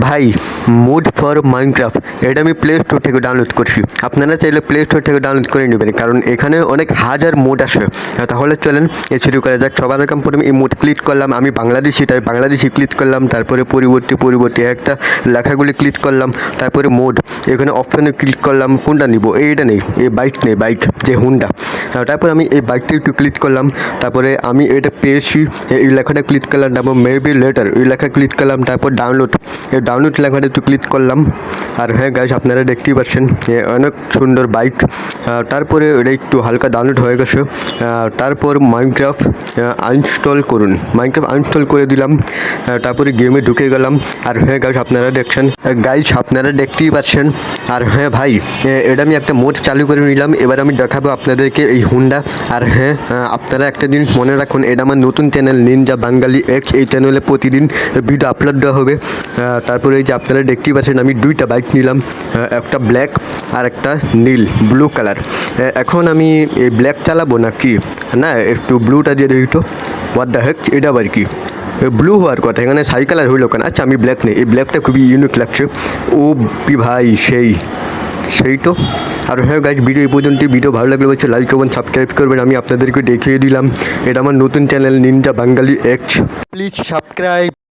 ভাই mood for Minecraft এটা আমি প্লে স্টোর থেকে ডাউনলোড করছি। আপনারা চাইলে প্লে স্টোর থেকে ডাউনলোড করে নেবেন, কারণ এখানে অনেক হাজার মোড আসে। তাহলে চলেন শুরু করা যাক। সবার আগে প্রথমে এই মোড ক্লিক করলাম, আমি বাংলাদেশি তাই বাংলাদেশি ক্লিক করলাম। তারপরে পরিবর্তী একটা লেখাগুলি ক্লিক করলাম। তারপরে মোড এখানে অপশানে ক্লিক করলাম, কোনটা নিব এইটা নেই, এই বাইক যে হুন্ডা। তারপর আমি এই বাইকটা একটু ক্লিক করলাম। তারপরে আমি এটা পেয়েছি, এই লেখাটা ক্লিক করলাম। তারপর মেবি লেটার এই লেখা ক্লিক করলাম। তারপর ডাউনলোড এই ডাউনলোড লেখাটা একটু ক্লিক করলাম। আর হ্যাঁ গাইস, আপনারা দেখতেই পাচ্ছেন অনেক সুন্দর বাইক। তারপরে এটা একটু হালকা ডাউনলোড হয়ে গেছে। তারপর মাইনক্রাফট আনইনস্টল করুন, মাইনক্রাফট আনইনস্টল করে দিলাম। তারপরে গেমে ঢুকে গেলাম। আর হ্যাঁ গাইস, আপনারা দেখছেন, আপনারা দেখতেই পাচ্ছেন। আর হ্যাঁ ভাই, এটা আমি একটা মোড চালু করে নিলাম। এবার আমি দেখাবো আপনাদেরকে এই হুন্ডা। আর হ্যাঁ, আপনারা একটা জিনিস মনে রাখুন, এটা আমার নতুন চ্যানেল নিনজা বাঙালি এক্স। এই চ্যানেলে প্রতিদিন ভিডিও আপলোড দেওয়া হবে। তারপরে এই যে আপনারা দেখতেই পাচ্ছেন, আমি দুইটা বাইক নিলাম, একটা ব্ল্যাক আর একটা নীল ব্লু কালার। এখন আমি এই ব্ল্যাক চালাবো না কি, না একটু ব্লুটা দিয়ে দেখি তো। হোয়াট দ্য হেক, এটা আবার কি ব্লু হওয়ার কথা, এখানে সাই কালার হইলো কেন? আচ্ছা আমি ব্ল্যাক নেই, এই ব্ল্যাকটা খুবই ইউনিক লাগছে। ও পি ভাই, সেই তো। আর হ্যাঁ গাইজ, ভিডিও এই পর্যন্ত। ভিডিও ভালো লাগলে বলছে লাইক এবং সাবস্ক্রাইব করবেন। আমি আপনাদেরকে দেখিয়ে দিলাম, এটা আমার নতুন channel ninja Bangali X. Please subscribe.